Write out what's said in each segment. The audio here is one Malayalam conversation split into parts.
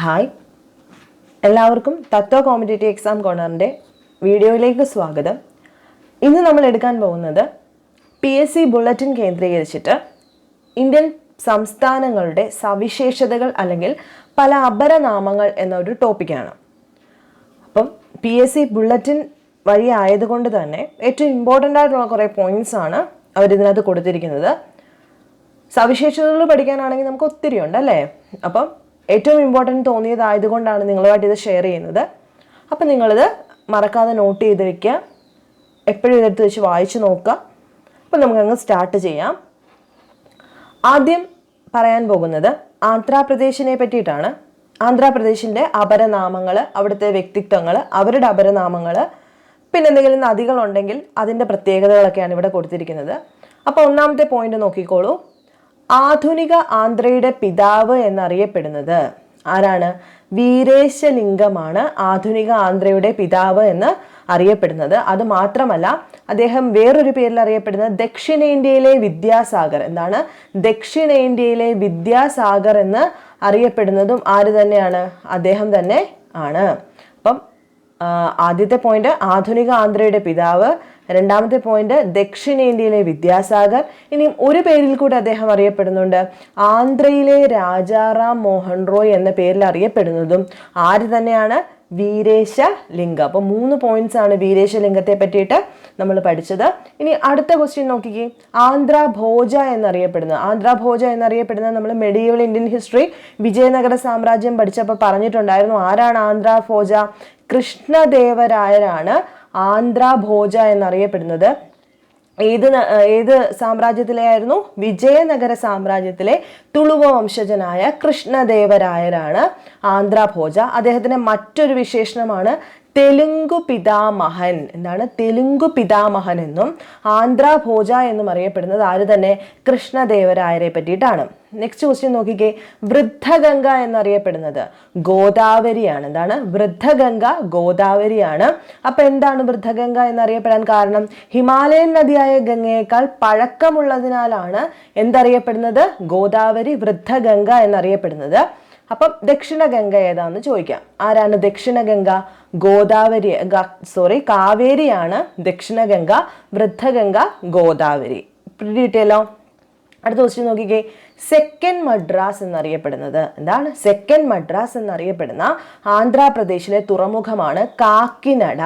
ഹായ്, എല്ലാവർക്കും തത്വ കോമ്പറ്റേറ്റീവ് എക്സാം കോർണറിൻ്റെ വീഡിയോയിലേക്ക് സ്വാഗതം. ഇന്ന് നമ്മൾ എടുക്കാൻ പോകുന്നത് PSC ബുള്ളറ്റിൻ കേന്ദ്രീകരിച്ചിട്ട് ഇന്ത്യൻ സംസ്ഥാനങ്ങളുടെ സവിശേഷതകൾ അല്ലെങ്കിൽ പല അപരനാമങ്ങൾ എന്നൊരു ടോപ്പിക്കാണ്. അപ്പം PSC ബുള്ളറ്റിൻ വഴി ആയതുകൊണ്ട് തന്നെ ഏറ്റവും ഇമ്പോർട്ടൻ്റ് ആയിട്ടുള്ള കുറേ പോയിന്റ്സ് ആണ് അവരിതിനകത്ത് കൊടുത്തിരിക്കുന്നത്. സവിശേഷതകൾ പഠിക്കാനാണെങ്കിൽ നമുക്ക് ഒത്തിരി ഉണ്ട് അല്ലേ? അപ്പം ഏറ്റവും ഇമ്പോർട്ടൻ്റ് തോന്നിയതായതുകൊണ്ടാണ് നിങ്ങളുമായിട്ട് ഇത് ഷെയർ ചെയ്യുന്നത്. അപ്പം നിങ്ങളിത് മറക്കാതെ നോട്ട് ചെയ്ത് വെക്കുക, എപ്പോഴും ഇതെടുത്ത് വെച്ച് വായിച്ച് നോക്കുക. അപ്പം നമുക്കങ്ങ് സ്റ്റാർട്ട് ചെയ്യാം. ആദ്യം പറയാൻ പോകുന്നത് ആന്ധ്രാപ്രദേശിനെ പറ്റിയിട്ടാണ്. ആന്ധ്രാപ്രദേശിൻ്റെ അപരനാമങ്ങൾ, അവിടുത്തെ വ്യക്തിത്വങ്ങൾ, അവരുടെ അപരനാമങ്ങൾ, പിന്നെ എന്തെങ്കിലും നദികളുണ്ടെങ്കിൽ അതിൻ്റെ പ്രത്യേകതകളൊക്കെയാണ് ഇവിടെ കൊടുത്തിരിക്കുന്നത്. അപ്പോൾ ഒന്നാമത്തെ പോയിന്റ് നോക്കിക്കോളൂ. ആധുനിക ആന്ധ്രയുടെ പിതാവ് എന്നറിയപ്പെടുന്നത് ആരാണ്? വീരേശലിംഗമാണ് ആധുനിക ആന്ധ്രയുടെ പിതാവ് എന്ന് അറിയപ്പെടുന്നത്. അത് മാത്രമല്ല, അദ്ദേഹം വേറൊരു പേരിൽ അറിയപ്പെടുന്നത് ദക്ഷിണേന്ത്യയിലെ വിദ്യാസാഗർ. എന്താണ്? ദക്ഷിണേന്ത്യയിലെ വിദ്യാസാഗർ എന്ന് അറിയപ്പെടുന്നതും ആര് തന്നെയാണ്? അദ്ദേഹം തന്നെ ആണ്. അപ്പം ആദ്യത്തെ പോയിന്റ് ആധുനിക ആന്ധ്രയുടെ പിതാവ്, രണ്ടാമത്തെ പോയിന്റ് ദക്ഷിണേന്ത്യയിലെ വിദ്യാസാഗർ. ഇനിയും ഒരു പേരിൽ കൂടി അദ്ദേഹം അറിയപ്പെടുന്നുണ്ട്, ആന്ധ്രയിലെ രാജാറാം മോഹൻ റോയ് എന്ന പേരിൽ അറിയപ്പെടുന്നതും ആര് തന്നെയാണ്? വീരേശലിംഗം. അപ്പോൾ 3 പോയിന്റ്സ് ആണ് വീരേശലിംഗത്തെ പറ്റിയിട്ട് നമ്മൾ പഠിച്ചത്. ഇനി അടുത്ത ക്വസ്റ്റ്യൻ നോക്കിക്കേ. ആന്ധ്രാഭോജ എന്നറിയപ്പെടുന്നത് നമ്മൾ മെഡീവൽ ഇന്ത്യൻ ഹിസ്റ്ററി വിജയനഗര സാമ്രാജ്യം പഠിച്ചപ്പോൾ പറഞ്ഞിട്ടുണ്ടായിരുന്നു. ആരാണ് ആന്ധ്രാഭോജ? കൃഷ്ണദേവരായരാണ് ആന്ധ്രാഭോജ എന്നറിയപ്പെടുന്നത്. ഏത് സാമ്രാജ്യത്തിലെ ആയിരുന്നു? വിജയനഗര സാമ്രാജ്യത്തിലെ തുളുവ വംശജനായ കൃഷ്ണദേവരായരാണ് ആന്ധ്രാഭോജ. അദ്ദേഹത്തിന്റെ മറ്റൊരു വിശേഷണമാണ് തെലുങ്കു പിതാമഹൻ. എന്താണ്? തെലുങ്കു പിതാമഹൻ എന്നും ആന്ധ്രാഭോജ എന്നും അറിയപ്പെടുന്നത് ആര് തന്നെ? കൃഷ്ണദേവരായരെ പറ്റിയിട്ടാണ്. നെക്സ്റ്റ് ക്വസ്റ്റ്യൻ നോക്കിക്കേ. വൃദ്ധഗംഗ എന്നറിയപ്പെടുന്നത് ഗോദാവരിയാണ്. എന്താണ്? വൃദ്ധഗംഗ ഗോദാവരിയാണ്. അപ്പൊ എന്താണ് വൃദ്ധഗംഗ എന്നറിയപ്പെടാൻ കാരണം? ഹിമാലയൻ നദിയായ ഗംഗയേക്കാൾ പഴക്കമുള്ളതിനാലാണ് എന്തറിയപ്പെടുന്നത്? ഗോദാവരി വൃദ്ധഗംഗ എന്നറിയപ്പെടുന്നത്. അപ്പം ദക്ഷിണഗംഗ ഏതാന്ന് ചോദിക്കാം. ആരാണ് ദക്ഷിണഗംഗ? കാവേരിയാണ് ദക്ഷിണഗംഗ, വൃദ്ധഗംഗ ഗോദാവരി. ഡീറ്റെയിലോ? അടുത്ത ക്വസ്റ്റ്യൻ നോക്കിക്കേ. സെക്കൻഡ് മദ്രാസ് എന്നറിയപ്പെടുന്നത് എന്താണ്? സെക്കൻഡ് മദ്രാസ് എന്നറിയപ്പെടുന്ന ആന്ധ്രാപ്രദേശിലെ തുറമുഖമാണ് കാക്കിനഡ.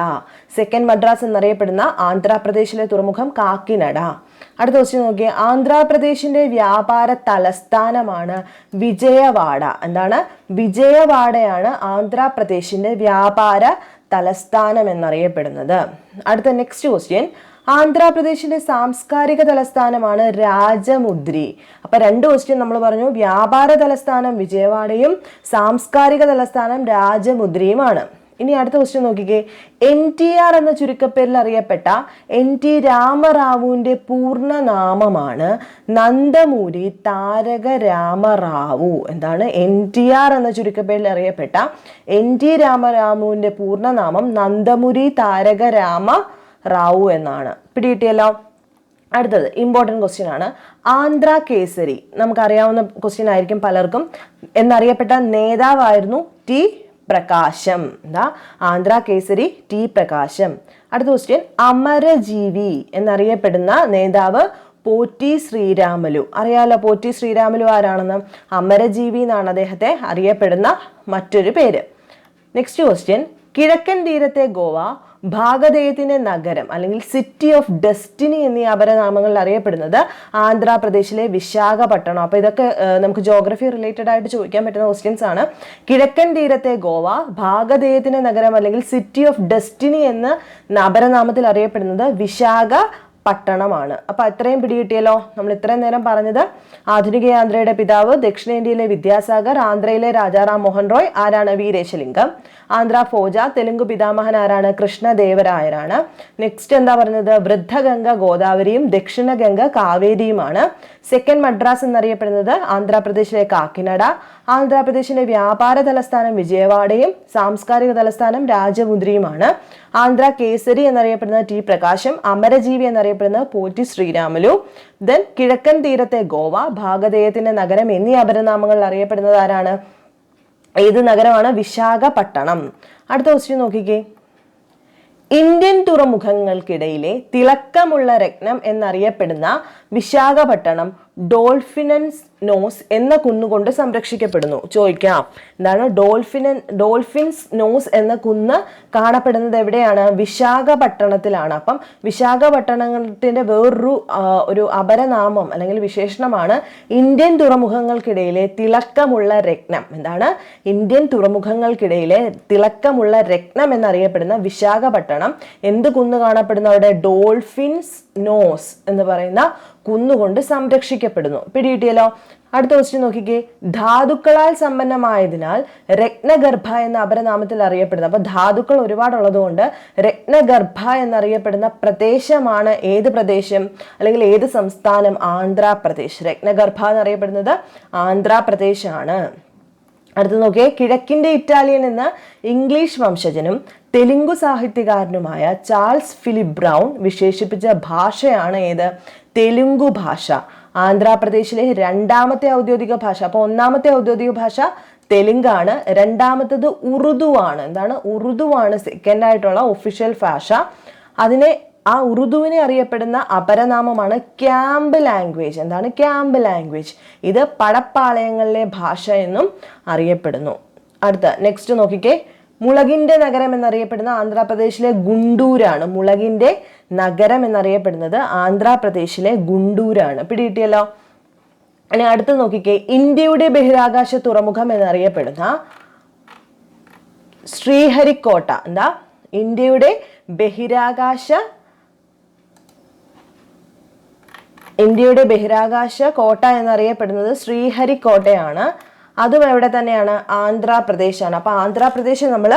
സെക്കൻഡ് മദ്രാസ് എന്നറിയപ്പെടുന്ന ആന്ധ്രാപ്രദേശിലെ തുറമുഖം കാക്കിനഡ. അടുത്ത ക്വസ്റ്റ്യൻ നോക്കിയേ. ആന്ധ്രാപ്രദേശിന്റെ വ്യാപാര തലസ്ഥാനമാണ് വിജയവാഡ. എന്താണ്? വിജയവാഡയാണ് ആന്ധ്രാപ്രദേശിന്റെ വ്യാപാര തലസ്ഥാനം എന്നറിയപ്പെടുന്നത്. അടുത്ത നെക്സ്റ്റ് ക്വസ്റ്റ്യൻ. ആന്ധ്രാപ്രദേശിന്റെ സാംസ്കാരിക തലസ്ഥാനമാണ് രാജമുദ്രി. അപ്പൊ 2 ക്വസ്റ്റ്യൻ നമ്മൾ പറഞ്ഞു. വ്യാപാര തലസ്ഥാനം വിജയവാഡയും സാംസ്കാരിക തലസ്ഥാനം രാജമുദ്രിയുമാണ്. ഇനി അടുത്ത ക്വസ്റ്റ്യൻ നോക്കിക്കേ. NTR എന്ന ചുരുക്കപ്പേരിൽ അറിയപ്പെട്ട NT രാമറാവുവിന്റെ പൂർണ്ണനാമമാണ് നന്ദമൂരി താരക രാമറാവു. എന്താണ്? NTR എന്ന ചുരുക്കപ്പേരിൽ അറിയപ്പെട്ട NT രാമറാവുവിന്റെ പൂർണ്ണനാമം നന്ദമുരി താരക രാമറാവു എന്നാണ്. പിടികിട്ടിയല്ലോ? അടുത്തത് ഇമ്പോർട്ടൻറ്റ് ക്വസ്റ്റ്യൻ ആണ്. ആന്ധ്ര കേസരി നമുക്കറിയാവുന്ന ക്വസ്റ്റ്യൻ ആയിരിക്കും പലർക്കും. എന്നറിയപ്പെട്ട നേതാവായിരുന്നു T പ്രകാശം. എന്താ? ആന്ധ്ര കേസരി T പ്രകാശം. അടുത്ത ക്വസ്റ്റ്യൻ. അമരജീവി എന്നറിയപ്പെടുന്ന നേതാവ് പോറ്റി ശ്രീരാമലു. അറിയാലോ പോറ്റി ശ്രീരാമലു ആരാണെന്ന്? അമരജീവി എന്നാണ് അദ്ദേഹത്തെ അറിയപ്പെടുന്ന മറ്റൊരു പേര്. Next question. കിഴക്കൻ തീരത്തെ ഗോവ, ഭാഗധേയത്തിന്റെ നഗരം അല്ലെങ്കിൽ സിറ്റി ഓഫ് ഡെസ്റ്റിനി എന്നീ അപരനാമങ്ങളിൽ അറിയപ്പെടുന്നത് ആന്ധ്രാപ്രദേശിലെ വിശാഖപട്ടണം. അപ്പൊ ഇതൊക്കെ നമുക്ക് ജോഗ്രഫി റിലേറ്റഡ് ആയിട്ട് ചോദിക്കാൻ പറ്റുന്ന ക്വസ്റ്റ്യൻസ് ആണ്. കിഴക്കൻ തീരത്തെ ഗോവ, ഭാഗധേയത്തിന്റെ നഗരം അല്ലെങ്കിൽ സിറ്റി ഓഫ് ഡെസ്റ്റിനി എന്ന അപരനാമത്തിൽ അറിയപ്പെടുന്നത് വിശാഖപട്ടണമാണ്. അപ്പൊ അത്രയും പിടികിട്ടിയല്ലോ. നമ്മൾ ഇത്രയും നേരം പറഞ്ഞത് ആധുനിക ആന്ധ്രയുടെ പിതാവ്, ദക്ഷിണേന്ത്യയിലെ വിദ്യാസാഗർ, ആന്ധ്രയിലെ രാജാറാം മോഹൻ റോയ് ആരാണ്? വീരേശലിംഗം. ആന്ധ്രാഭോജ തെലുങ്കു പിതാമഹൻ ആരാണ്? കൃഷ്ണദേവരായരാണ്. നെക്സ്റ്റ് എന്താ പറഞ്ഞത്? വൃദ്ധഗംഗ ഗോദാവരിയും ദക്ഷിണഗംഗ കാവേരിയുമാണ്. സെക്കൻഡ് മദ്രാസ് എന്നറിയപ്പെടുന്നത് ആന്ധ്രാപ്രദേശിലെ കാക്കിനഡ. ആന്ധ്രാപ്രദേശിന്റെ വ്യാപാര തലസ്ഥാനം വിജയവാഡയും സാംസ്കാരിക തലസ്ഥാനം രാജമുദ്രിയുമാണ്. ആന്ധ്ര കേസരി എന്നറിയപ്പെടുന്നത് T പ്രകാശം. അമരജീവി എന്നറിയപ്പെടുന്നത് പോറ്റി ശ്രീരാമലു. ദെൻ കിഴക്കൻ തീരത്തെ ഗോവ, ഭാഗധേയത്തിന്റെ നഗരം എന്നീ അപരനാമങ്ങളിൽ അറിയപ്പെടുന്നത് ആരാണ്? ഏത് നഗരമാണ്? വിശാഖപട്ടണം. അടുത്ത ക്വസ്റ്റ്യൻ നോക്കിക്കേ. ഇന്ത്യൻ തുറമുഖങ്ങൾക്കിടയിലെ തിളക്കമുള്ള രത്നം എന്നറിയപ്പെടുന്ന വിശാഖപട്ടണം ഡോൾഫിനൻസ് നോസ് എന്ന കുന്നുകൊണ്ട് സംരക്ഷിക്കപ്പെടുന്നു. ചോദിക്കാം, എന്താണ് ഡോൾഫിൻസ് നോസ് എന്ന കുന്ന് കാണപ്പെടുന്നത് എവിടെയാണ്? വിശാഖപട്ടണത്തിലാണ്. അപ്പം വിശാഖപട്ടണത്തിന്റെ ഒരു അപരനാമം അല്ലെങ്കിൽ വിശേഷണമാണ് ഇന്ത്യൻ തുറമുഖങ്ങൾക്കിടയിലെ തിളക്കമുള്ള രത്നം. എന്താണ്? ഇന്ത്യൻ തുറമുഖങ്ങൾക്കിടയിലെ തിളക്കമുള്ള രത്നം എന്നറിയപ്പെടുന്ന വിശാഖപട്ടണം എന്ത് കുന്ന് കാണപ്പെടുന്നു? അവിടെ ഡോൾഫിൻസ് നോസ് എന്ന് പറയുന്ന കുന്നുകൊണ്ട് സംരക്ഷിക്കപ്പെടുന്നു. പിടികിട്ടിയല്ലോ. അടുത്ത ക്വസ്റ്റ്യൻ നോക്കിക്കേ. ധാതുക്കളാൽ സമ്പന്നമായതിനാൽ രത്നഗർഭ എന്ന അപരനാമത്തിൽ അറിയപ്പെടുന്നത്. അപ്പൊ ധാതുക്കൾ ഒരുപാടുള്ളത് കൊണ്ട് രത്നഗർഭ എന്നറിയപ്പെടുന്ന പ്രദേശമാണ് ഏത് പ്രദേശം അല്ലെങ്കിൽ ഏത് സംസ്ഥാനം? ആന്ധ്രാപ്രദേശ്. രത്നഗർഭ എന്നറിയപ്പെടുന്നത് ആന്ധ്രാപ്രദേശാണ്. അടുത്ത് നോക്കിയേ. കിഴക്കിന്റെ ഇറ്റാലിയൻ എന്ന ഇംഗ്ലീഷ് വംശജനും തെലുങ്കു സാഹിത്യകാരനുമായ ചാൾസ് ഫിലിപ്പ് ബ്രൗൺ വിശേഷിപ്പിച്ച ഭാഷയാണ് ഏത്? തെലുങ്കു ഭാഷ. ആന്ധ്രാപ്രദേശിലെ രണ്ടാമത്തെ ഔദ്യോഗിക ഭാഷ. അപ്പൊ ഒന്നാമത്തെ ഔദ്യോഗിക ഭാഷ തെലുങ്കാണ്, രണ്ടാമത്തത് ഉറുദുവാണ്. എന്താണ്? ഉറുദുവാണ് സെക്കൻഡ് ആയിട്ടുള്ള ഒഫീഷ്യൽ ഭാഷ. ആ ഉറുദുവിനെ അറിയപ്പെടുന്ന അപരനാമമാണ് ക്യാമ്പ് ലാംഗ്വേജ്. എന്താണ്? Camp language. ഇത് പടപ്പാളയങ്ങളിലെ ഭാഷ എന്നും അറിയപ്പെടുന്നു. അടുത്ത നെക്സ്റ്റ് നോക്കിക്കേ. മുളകിന്റെ നഗരം എന്നറിയപ്പെടുന്ന ആന്ധ്രാപ്രദേശിലെ ഗുണ്ടൂരാണ്. മുളകിന്റെ നഗരം എന്നറിയപ്പെടുന്നത് ആന്ധ്രാപ്രദേശിലെ ഗുണ്ടൂരാണ്. പിടികിട്ടിയല്ലോ. ഇനി അടുത്ത് നോക്കിക്കേ. ഇന്ത്യയുടെ ബഹിരാകാശ തുറമുഖം എന്നറിയപ്പെടുന്ന ശ്രീഹരിക്കോട്ട. എന്താ? ഇന്ത്യയുടെ ബഹിരാകാശ കോട്ട എന്നറിയപ്പെടുന്നത് ശ്രീഹരിക്കോട്ടയാണ്. അതും എവിടെ തന്നെയാണ്? ആന്ധ്രാപ്രദേശാണ്. അപ്പൊ ആന്ധ്രാപ്രദേശ് നമ്മൾ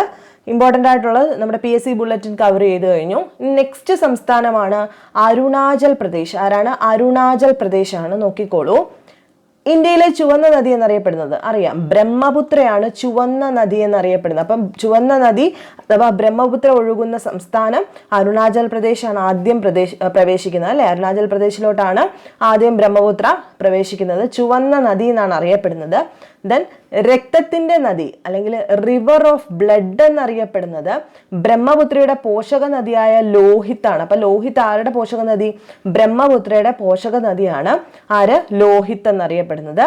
ഇമ്പോർട്ടൻ്റ് ആയിട്ടുള്ളത് നമ്മുടെ PSC ബുള്ളറ്റിൻ കവർ ചെയ്ത് കഴിഞ്ഞു. നെക്സ്റ്റ് സംസ്ഥാനമാണ് അരുണാചൽ പ്രദേശ്. ആരാണ്? അരുണാചൽ പ്രദേശാണ്. നോക്കിക്കോളൂ. ഇന്ത്യയിലെ ചുവന്ന നദി എന്നറിയപ്പെടുന്നത് അറിയാം, ബ്രഹ്മപുത്രയാണ് ചുവന്ന നദി എന്നറിയപ്പെടുന്നത്. അപ്പം ചുവന്ന നദി അഥവാ ബ്രഹ്മപുത്ര ഒഴുകുന്ന സംസ്ഥാനം അരുണാചൽ പ്രദേശാണ് ആദ്യം പ്രവേശിക്കുന്നത് അല്ലെ. അരുണാചൽ പ്രദേശിലോട്ടാണ് ആദ്യം ബ്രഹ്മപുത്ര പ്രവേശിക്കുന്നത്. ചുവന്ന നദി എന്നാണ് അറിയപ്പെടുന്നത്. ദെൻ രക്തത്തിന്റെ നദി അല്ലെങ്കിൽ റിവർ ഓഫ് ബ്ലഡ് എന്നറിയപ്പെടുന്നത് ബ്രഹ്മപുത്രയുടെ പോഷക നദിയായ ലോഹിത്താണ്. അപ്പൊ ലോഹിത് ആരുടെ പോഷക നദി? ബ്രഹ്മപുത്രയുടെ പോഷക നദിയാണ് ആര്? ലോഹിത് എന്നറിയപ്പെടുന്നത്.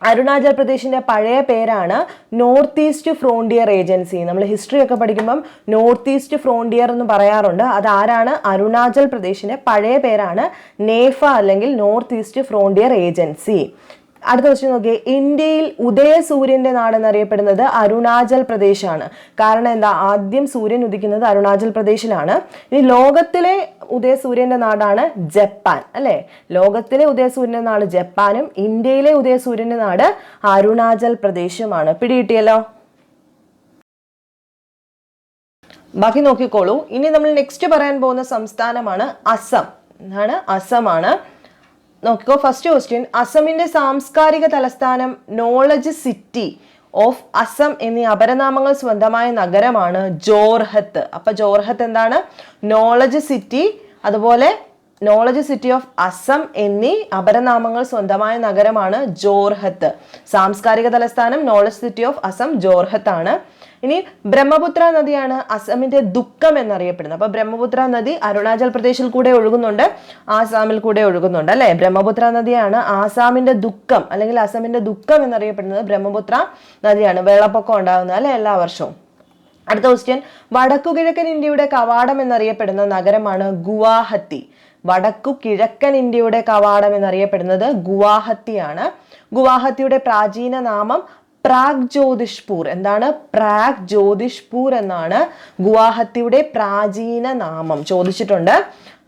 അരുണാചൽ പ്രദേശിന്റെ പഴയ പേരാണ് നോർത്ത് ഈസ്റ്റ് ഫ്രോണ്ടിയർ ഏജൻസി. നമ്മൾ ഹിസ്റ്ററി ഒക്കെ പഠിക്കുമ്പം നോർത്ത് ഈസ്റ്റ് ഫ്രോണ്ടിയർ എന്ന് പറയാറുണ്ട്. അതാരാണ്? അരുണാചൽ പ്രദേശിന്റെ പഴയ പേരാണ് നേഫ അല്ലെങ്കിൽ നോർത്ത് ഈസ്റ്റ് ഫ്രോണ്ടിയർ ഏജൻസി. അടുത്ത ക്വസ്റ്റ്യൻ നോക്കിയേ. ഇന്ത്യയിൽ ഉദയസൂര്യന്റെ നാട് എന്നറിയപ്പെടുന്നത് അരുണാചൽ പ്രദേശാണ്. കാരണം എന്താ? ആദ്യം സൂര്യൻ ഉദിക്കുന്നത് അരുണാചൽ പ്രദേശിലാണ്. ഇനി ലോകത്തിലെ ഉദയസൂര്യന്റെ നാടാണ് ജപ്പാൻ അല്ലെ. ലോകത്തിലെ ഉദയസൂര്യന്റെ നാട് ജപ്പാനും ഇന്ത്യയിലെ ഉദയസൂര്യന്റെ നാട് അരുണാചൽ പ്രദേശുമാണ്. പിടികിട്ടിയല്ലോ. ബാക്കി നോക്കിക്കോളൂ. ഇനി നമ്മൾ നെക്സ്റ്റ് പറയാൻ പോകുന്ന സംസ്ഥാനമാണ് അസം. എന്താണ്? അസമാണ്. നോക്കിക്കോ. First question. അസമിന്റെ സാംസ്കാരിക തലസ്ഥാനം നോളജ് സിറ്റി ഓഫ് അസം എന്നീ അപരനാമങ്ങൾ സ്വന്തമായ നഗരമാണ് ജോർഹത്ത്. അപ്പൊ ജോർഹത്ത് എന്താണ്? നോളജ് സിറ്റി, അതുപോലെ നോളജ് സിറ്റി ഓഫ് അസം എന്നീ അപരനാമങ്ങൾ സ്വന്തമായ നഗരമാണ് ജോർഹത്ത്. സാംസ്കാരിക തലസ്ഥാനം knowledge city of Assam Jorhat ആണ്. ഇനി ബ്രഹ്മപുത്ര നദിയാണ് അസമിന്റെ ദുഃഖം എന്നറിയപ്പെടുന്നത്. അപ്പൊ ബ്രഹ്മപുത്ര നദി അരുണാചൽ പ്രദേശിൽ കൂടെ ഒഴുകുന്നുണ്ട്, ആസാമിൽ കൂടെ ഒഴുകുന്നുണ്ട് അല്ലെ. ബ്രഹ്മപുത്ര നദിയാണ് ആസാമിന്റെ ദുഃഖം അല്ലെങ്കിൽ അസമിന്റെ ദുഃഖം എന്നറിയപ്പെടുന്നത് ബ്രഹ്മപുത്ര നദിയാണ്. വെള്ളപ്പൊക്കം ഉണ്ടാകുന്നത് അല്ലെ എല്ലാ വർഷവും. അടുത്ത ക്വസ്റ്റ്യൻ. വടക്കു കിഴക്കൻ ഇന്ത്യയുടെ കവാടം എന്നറിയപ്പെടുന്ന നഗരമാണ് ഗുവാഹത്തി. വടക്കു കിഴക്കൻ ഇന്ത്യയുടെ കവാടം എന്നറിയപ്പെടുന്നത് ഗുവാഹത്തിയാണ്. ഗുവാഹത്തിയുടെ പ്രാചീന നാമം പ്രാഗ് ജ്യോതിഷ്പൂർ. എന്താണ്? പ്രാഗ് ജ്യോതിഷ്പൂർ എന്നാണ് ഗുവാഹത്തിയുടെ പ്രാചീന നാമം. ചോദിച്ചിട്ടുണ്ട്.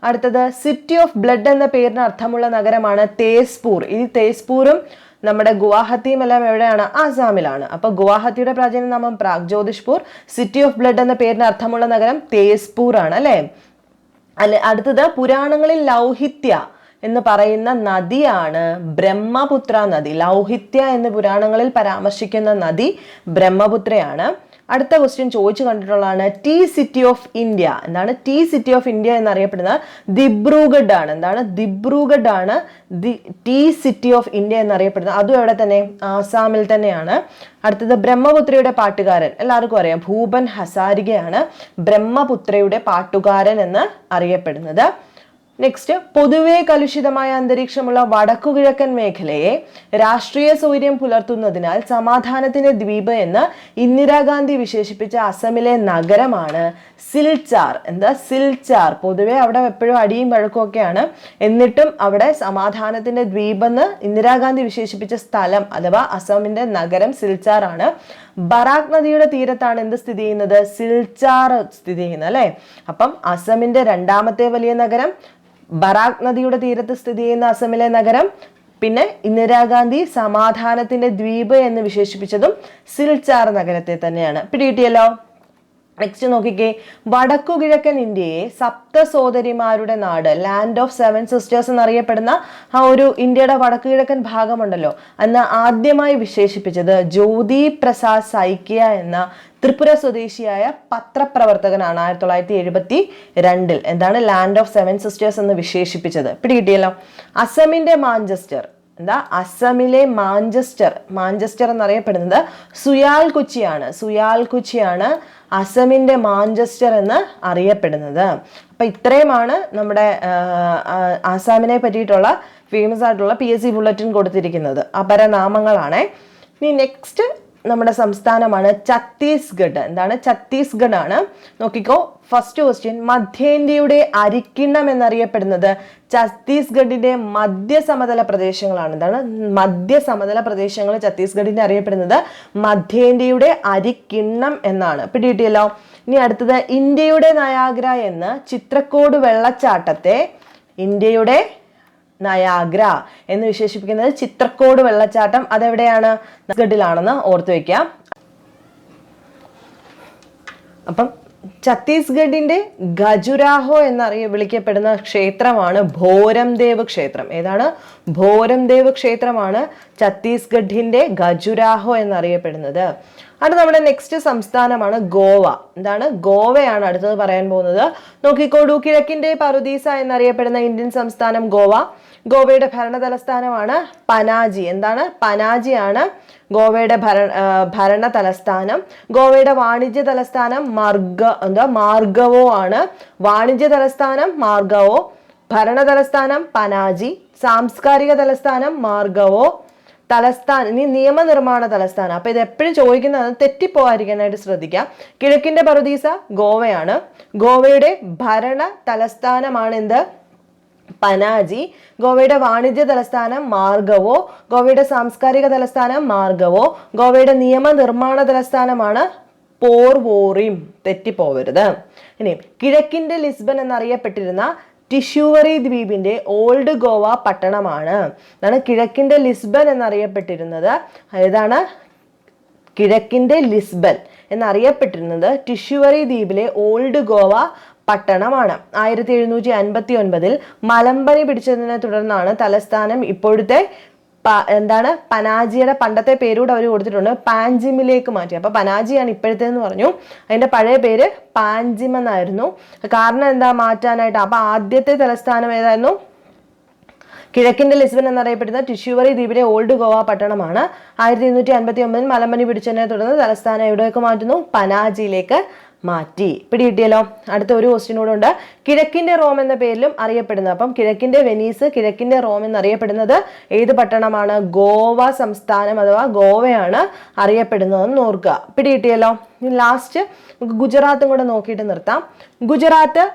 അടുത്തത് സിറ്റി ഓഫ് ബ്ലഡ് എന്ന പേരിന് അർത്ഥമുള്ള നഗരമാണ് തേസ്പൂർ. ഈ തേസ്പൂറും നമ്മുടെ ഗുവാഹത്തിയും എല്ലാം എവിടെയാണ്? ആസാമിലാണ്. അപ്പൊ ഗുവാഹത്തിയുടെ പ്രാചീന നാമം പ്രാഗ് ജ്യോതിഷ്പൂർ, സിറ്റി ഓഫ് ബ്ലഡ് എന്ന പേരിന് അർത്ഥമുള്ള നഗരം തേസ്പൂർ ആണ് അല്ലെ. അടുത്തത് പുരാണങ്ങളിൽ ലൗഹിത്യ എന്ന് പറയുന്ന നദിയാണ് ബ്രഹ്മപുത്ര നദി. ലൗഹിത്യ എന്ന് പുരാണങ്ങളിൽ പരാമർശിക്കുന്ന നദി ബ്രഹ്മപുത്രയാണ്. അടുത്ത ക്വസ്റ്റ്യൻ ചോദിച്ചു കണ്ടിട്ടുള്ളതാണ് ടീ സിറ്റി ഓഫ് ഇന്ത്യ. എന്താണ് ടീ സിറ്റി ഓഫ് ഇന്ത്യ എന്നറിയപ്പെടുന്നത്? ദിബ്രൂഗഡ് ആണ്. എന്താണ്? ദിബ്രൂഗഡ് ആണ് ടീ സിറ്റി ഓഫ് ഇന്ത്യ എന്നറിയപ്പെടുന്നത്. അതും എവിടെ തന്നെ? ആസാമിൽ തന്നെയാണ്. അടുത്തത് ബ്രഹ്മപുത്രയുടെ പാട്ടുകാരൻ, എല്ലാവർക്കും അറിയാം, ഭൂപൻ ഹസാരികയാണ് ബ്രഹ്മപുത്രയുടെ പാട്ടുകാരൻ എന്ന് അറിയപ്പെടുന്നത്. നെക്സ്റ്റ്, പൊതുവെ കലുഷിതമായ അന്തരീക്ഷമുള്ള വടക്കുകിഴക്കൻ മേഖലയെ രാഷ്ട്രീയ സൗകര്യം പുലർത്തുന്നതിനാൽ സമാധാനത്തിന്റെ ദ്വീപ് എന്ന് ഇന്ദിരാഗാന്ധി വിശേഷിപ്പിച്ച അസമിലെ നഗരമാണ് സിൽച്ചാർ. എന്താ? സിൽച്ചാർ. പൊതുവെ അവിടെ എപ്പോഴും അടിയും വഴക്കും ഒക്കെയാണ്, എന്നിട്ടും അവിടെ സമാധാനത്തിന്റെ ദ്വീപ് എന്ന് ഇന്ദിരാഗാന്ധി വിശേഷിപ്പിച്ച സ്ഥലം അഥവാ അസമിന്റെ നഗരം സിൽച്ചാർ ആണ്. ബറാക് നദിയുടെ തീരത്താണ് എന്ത് സ്ഥിതി ചെയ്യുന്നത്? സിൽച്ചാർ സ്ഥിതി ചെയ്യുന്നത് അല്ലെ. അപ്പം അസമിന്റെ രണ്ടാമത്തെ വലിയ നഗരം, ബറാക് നദിയുടെ തീരത്ത് സ്ഥിതി ചെയ്യുന്ന അസമിലെ നഗരം, പിന്നെ ഇന്ദിരാഗാന്ധി സമാധാനത്തിന്റെ ദ്വീപ് എന്ന് വിശേഷിപ്പിച്ചതും സിൽച്ചാർ നഗരത്തെ തന്നെയാണ്. പിടികിട്ടിയല്ലോ. നെക്സ്റ്റ് നോക്കിക്കേ, വടക്കു കിഴക്കൻ ഇന്ത്യയെ സപ്ത സോദരിമാരുടെ നാട്, ലാൻഡ് ഓഫ് സെവൻ സിസ്റ്റേഴ്സ് എന്നറിയപ്പെടുന്ന ആ ഒരു ഇന്ത്യയുടെ വടക്കു കിഴക്കൻ ഭാഗമുണ്ടല്ലോ, അന്ന് ആദ്യമായി വിശേഷിപ്പിച്ചത് ജ്യോതി പ്രസാദ് സൈക്കിയ എന്ന ത്രിപുര സ്വദേശിയായ പത്രപ്രവർത്തകനാണ് 1972. എന്താണ്? ലാൻഡ് ഓഫ് സെവൻ സിസ്റ്റേഴ്സ് എന്ന് വിശേഷിപ്പിച്ചത്. പിടികിട്ടിയല്ലോ. അസമിന്റെ മാഞ്ചസ്റ്റർ, എന്താ? അസമിലെ മാഞ്ചസ്റ്റർ എന്നറിയപ്പെടുന്നത് സുയാൽകുച്ചിയാണ്. സുയാൽകുച്ചിയാണ് അസമിന്റെ മാഞ്ചസ്റ്റർ എന്ന് അറിയപ്പെടുന്നത്. അപ്പൊ ഇത്രയുമാണ് നമ്മുടെ ആസാമിനെ പറ്റിയിട്ടുള്ള ഫേമസ് ആയിട്ടുള്ള PSC ബുള്ളറ്റിൻ കൊടുത്തിരിക്കുന്നത്. അപരനാമങ്ങളാണ്. ഇനി നെക്സ്റ്റ് നമ്മുടെ സംസ്ഥാനമാണ് ഛത്തീസ്ഗഡ്. എന്താണ്? ഛത്തീസ്ഗഡ് ആണ്. നോക്കിക്കോ, ഫസ്റ്റ് ക്വസ്റ്റ്യൻ, മധ്യേന്ത്യയുടെ അരിക്കിണ്ണം എന്നറിയപ്പെടുന്നത് ഛത്തീസ്ഗഡിന്റെ മധ്യസമതല പ്രദേശങ്ങളാണ്. എന്താണ്? മധ്യസമതല പ്രദേശങ്ങൾ ഛത്തീസ്ഗഡിന്റെ അറിയപ്പെടുന്നത് മധ്യേന്ത്യയുടെ അരിക്കിണ്ണം എന്നാണ്. പിടികിട്ടിയല്ലോ. ഇനി അടുത്തത്, ഇന്ത്യയുടെ നയാഗ്ര എന്ന് ചിത്രക്കോട് വെള്ളച്ചാട്ടത്തെ, ഇന്ത്യയുടെ നയാഗ്ര എന്ന് വിശേഷിപ്പിക്കുന്നത് ചിത്രക്കോട് വെള്ളച്ചാട്ടം, അതെവിടെയാണ്? ഛത്തീസ്ഗഡിലാണെന്ന് ഓർത്തു വെക്കാം. അപ്പം ഛത്തീസ്ഗഡിന്റെ ഖജുരാഹോ വിളിക്കപ്പെടുന്ന ക്ഷേത്രമാണ് ഭോരംദേവ് ക്ഷേത്രം. ഏതാണ്? ഭോരംദേവ് ക്ഷേത്രമാണ് ഛത്തീസ്ഗഡിന്റെ ഖജുരാഹോ എന്നറിയപ്പെടുന്നത്. അടുത്ത നമ്മുടെ നെക്സ്റ്റ് സംസ്ഥാനമാണ് ഗോവ. എന്താണ്? ഗോവയാണ് അടുത്തത് പറയാൻ പോകുന്നത്. നോക്കിക്കോളൂ, കിഴക്കിന്റെ പറുദീസ എന്നറിയപ്പെടുന്ന ഇന്ത്യൻ സംസ്ഥാനം ഗോവ. ഗോവയുടെ ഭരണ തലസ്ഥാനമാണ് പനാജി. എന്താണ്? പനാജിയാണ് ഗോവയുടെ ഭരണ തലസ്ഥാനം. ഗോവയുടെ വാണിജ്യ തലസ്ഥാനം മാർഗവോ ആണ്. വാണിജ്യ തലസ്ഥാനം മാർഗവോ, ഭരണ തലസ്ഥാനം പനാജി, സാംസ്കാരിക തലസ്ഥാനം മാർഗവോ, തലസ്ഥാനം ഇനി നിയമനിർമ്മാണ തലസ്ഥാനം. അപ്പൊ ഇത് എപ്പോഴും ചോദിക്കുന്നത്, തെറ്റിപ്പോവാതിരിക്കാനായിട്ട് ശ്രദ്ധിക്കാം. കിഴക്കിന്റെ പറുദീസ ഗോവയാണ്. ഗോവയുടെ ഭരണ തലസ്ഥാനമാണ് എന്ത്? പനാജി. ഗോവയുടെ വാണിജ്യ തലസ്ഥാനം മാർഗവോ. ഗോവയുടെ സാംസ്കാരിക തലസ്ഥാനം മാർഗവോ. ഗോവയുടെ നിയമനിർമ്മാണ തലസ്ഥാനമാണ് പോർവോറിം. തെറ്റിപ്പോവരുത്. ഇനി കിഴക്കിന്റെ ലിസ്ബൺ എന്നറിയപ്പെട്ടിരുന്ന ടിഷ്യൂവറി ദ്വീപിന്റെ ഓൾഡ് ഗോവ പട്ടണമാണ്. അതാണ് കിഴക്കിന്റെ ലിസ്ബൺ എന്നറിയപ്പെട്ടിരുന്നത്. ഏതാണ്? കിഴക്കിന്റെ ലിസ്ബൺ എന്നറിയപ്പെട്ടിരുന്നത് ടിഷ്യൂവറി ദ്വീപിലെ ഓൾഡ് ഗോവ പട്ടണമാണ്. 1759 മലമ്പനി പിടിച്ചതിനെ തുടർന്നാണ് തലസ്ഥാനം ഇപ്പോഴത്തെ എന്താണ് പനാജിയുടെ പണ്ടത്തെ പേരൂടെ അവർ കൊടുത്തിട്ടുണ്ട്, പാഞ്ചിമിലേക്ക് മാറ്റി. അപ്പൊ പനാജിയാണ് ഇപ്പോഴത്തേന്ന് പറഞ്ഞു. അതിന്റെ പഴയ പേര് പാഞ്ചിം എന്നായിരുന്നു. കാരണം എന്താ മാറ്റാനായിട്ട്? അപ്പൊ ആദ്യത്തെ തലസ്ഥാനം ഏതായിരുന്നു? കിഴക്കിന്റെ ലിസ്ബൺ എന്നറിയപ്പെടുന്ന ടിഷ്യൂവറി ദ്വീപിലെ ഓൾഡ് ഗോവ പട്ടണമാണ്. 1759 മലമ്പനി പിടിച്ചതിനെ തുടർന്ന് തലസ്ഥാനം എവിടേക്ക് മാറ്റുന്നു? പനാജിയിലേക്ക് മാറ്റി. പിടികിട്ടിയല്ലോ. അടുത്ത ഒരു ക്വസ്റ്റ്യൻ കൂടെ ഉണ്ട്. കിഴക്കിന്റെ റോം എന്ന പേരിലും അറിയപ്പെടുന്നത്. അപ്പം കിഴക്കിന്റെ വെനീസ്, കിഴക്കിന്റെ റോം എന്നറിയപ്പെടുന്നത് ഏത് പട്ടണമാണ്? ഗോവ സംസ്ഥാനം അഥവാ ഗോവയാണ് അറിയപ്പെടുന്നതെന്ന് ഓർക്കുക. പിടികിട്ടിയല്ലോ. ലാസ്റ്റ് ഗുജറാത്തും കൂടെ നോക്കിയിട്ട് നിർത്താം. ഗുജറാത്ത്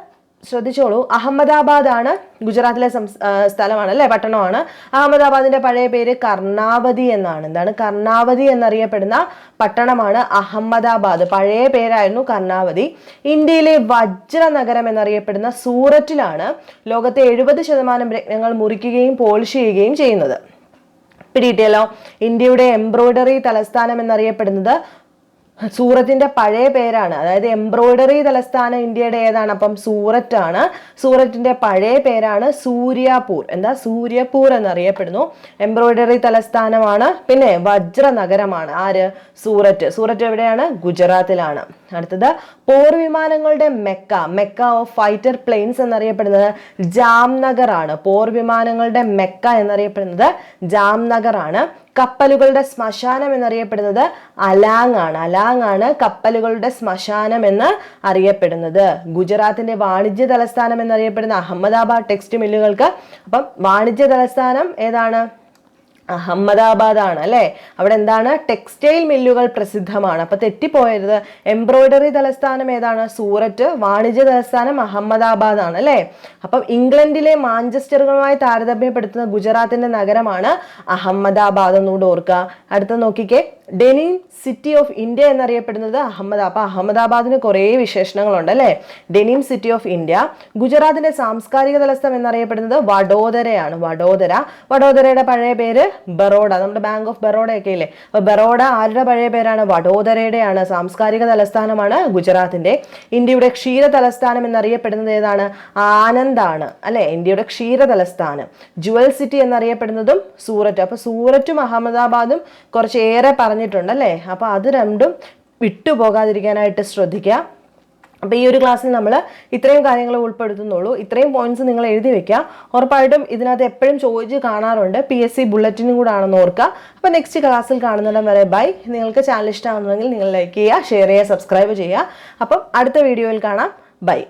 ശ്രദ്ധിച്ചോളൂ, അഹമ്മദാബാദ് ആണ് ഗുജറാത്തിലെ സ്ഥലമാണ് അല്ലെ, പട്ടണമാണ്. അഹമ്മദാബാദിന്റെ പഴയ പേര് കർണാവതി എന്നാണ്. എന്താണ്? കർണാവതി എന്നറിയപ്പെടുന്ന പട്ടണമാണ് അഹമ്മദാബാദ്. പഴയ പേരായിരുന്നു കർണാവതി. ഇന്ത്യയിലെ വജ്ര നഗരം എന്നറിയപ്പെടുന്ന സൂററ്റിലാണ് ലോകത്തെ 70% രത്നങ്ങൾ മുറിക്കുകയും പോളിഷ് ചെയ്യുകയും ചെയ്യുന്നത്. പിടികിട്ടിയല്ലോ. ഇന്ത്യയുടെ എംബ്രോയിഡറി തലസ്ഥാനം എന്നറിയപ്പെടുന്നത് സൂറത്തിന്റെ പഴയ പേരാണ്. അതായത് എംബ്രോയിഡറി തലസ്ഥാനം ഇന്ത്യയുടെ ഏതാണ്? അപ്പം സൂററ്റ് ആണ്. സൂറത്തിന്റെ പഴയ പേരാണ് സൂര്യപൂർ. എന്താ? സൂര്യപൂർ എന്നറിയപ്പെടുന്നു. എംബ്രോയിഡറി തലസ്ഥാനമാണ്. പിന്നെ വജ്ര നഗരമാണ് ആര്? സൂററ്റ്. സൂററ്റ് എവിടെയാണ്? ഗുജറാത്തിലാണ്. അടുത്തത് പോർവിമാനങ്ങളുടെ Mecca, Mecca of fighter planes എന്നറിയപ്പെടുന്നത് ജാംനഗർ ആണ്. പോർവിമാനങ്ങളുടെ മെക്ക എന്നറിയപ്പെടുന്നത് ജാംനഗർ ആണ്. കപ്പലുകളുടെ ശ്മശാനം എന്നറിയപ്പെടുന്നത് അലാങ് ആണ്. അലാങ് ആണ് കപ്പലുകളുടെ ശ്മശാനം എന്ന് അറിയപ്പെടുന്നത്. ഗുജറാത്തിന്റെ വാണിജ്യ തലസ്ഥാനം എന്നറിയപ്പെടുന്ന അഹമ്മദാബാദ് ടെക്സ്റ്റ് മില്ലുകൾക്ക്. അപ്പം വാണിജ്യ തലസ്ഥാനം ഏതാണ്? അഹമ്മദാബാദ് ആണ് അല്ലെ. അവിടെ എന്താണ്? ടെക്സ്റ്റൈൽ മില്ലുകൾ പ്രസിദ്ധമാണ്. അപ്പൊ തെറ്റിപ്പോയത്. എംബ്രോയിഡറി തലസ്ഥാനം ഏതാണ്? സൂററ്റ്. വാണിജ്യ തലസ്ഥാനം അഹമ്മദാബാദ് ആണ് അല്ലെ. അപ്പം ഇംഗ്ലണ്ടിലെ മാഞ്ചസ്റ്ററുകളുമായി താരതമ്യപ്പെടുത്തുന്ന ഗുജറാത്തിന്റെ നഗരമാണ് അഹമ്മദാബാദ്. ഒന്നുകൂടെ ഓർക്കുക. അടുത്ത നോക്കിക്കേ, ഡെനിം സിറ്റി ഓഫ് ഇന്ത്യ എന്നറിയപ്പെടുന്നത് അഹമ്മദാബാദ്. അപ്പൊ അഹമ്മദാബാദിന് കുറേ വിശേഷണങ്ങളുണ്ട് അല്ലെ. Denim city of India. ഗുജറാത്തിന്റെ സാംസ്കാരിക തലസ്ഥാനം എന്നറിയപ്പെടുന്നത് വഡോദരയാണ്. വഡോദര. വഡോദരയുടെ പഴയ പേര് ബറോഡ. നമ്മുടെ ബാങ്ക് ഓഫ് ബറോഡ ഒക്കെ ഇല്ലേ. അപ്പൊ ബറോഡ ആരുടെ പഴയ പേരാണ്? വഡോദരയുടെയാണ്. സാംസ്കാരിക തലസ്ഥാനമാണ് ഗുജറാത്തിന്റെ. ഇന്ത്യയുടെ ക്ഷീര തലസ്ഥാനം എന്നറിയപ്പെടുന്നത് ഏതാണ്? ആനന്ദാണ് അല്ലെ. ഇന്ത്യയുടെ ക്ഷീര തലസ്ഥാനം. ജുവൽ സിറ്റി എന്നറിയപ്പെടുന്നതും സൂററ്റ്. അപ്പൊ സൂററ്റും അഹമ്മദാബാദും കുറച്ചേറെ പറഞ്ഞിട്ടുണ്ട് അല്ലേ. അപ്പൊ അത് രണ്ടും വിട്ടുപോകാതിരിക്കാനായിട്ട് ശ്രദ്ധിക്കുക. അപ്പോൾ ഈ ഒരു ക്ലാസ്സിൽ നമ്മൾ ഇത്രയും കാര്യങ്ങൾ ഉൾപ്പെടുത്തുന്നുള്ളൂ. ഇത്രയും പോയിന്റ്സ് നിങ്ങൾ എഴുതി വെക്കുക. ഉറപ്പായിട്ടും ഇതിനകത്ത് എപ്പോഴും ചോദിച്ച് കാണാറുണ്ട്. PSC ബുള്ളറ്റിനും കൂടെ ആണെന്ന് ഓർക്കുക. അപ്പോൾ നെക്സ്റ്റ് ക്ലാസ്സിൽ കാണുന്നിടം വരെ ബൈ. നിങ്ങൾക്ക് ചാനൽ ഇഷ്ടമാണെന്നുണ്ടെങ്കിൽ നിങ്ങൾ ലൈക്ക് ചെയ്യുക, ഷെയർ ചെയ്യുക, സബ്സ്ക്രൈബ് ചെയ്യുക. അപ്പം അടുത്ത വീഡിയോയിൽ കാണാം. ബൈ.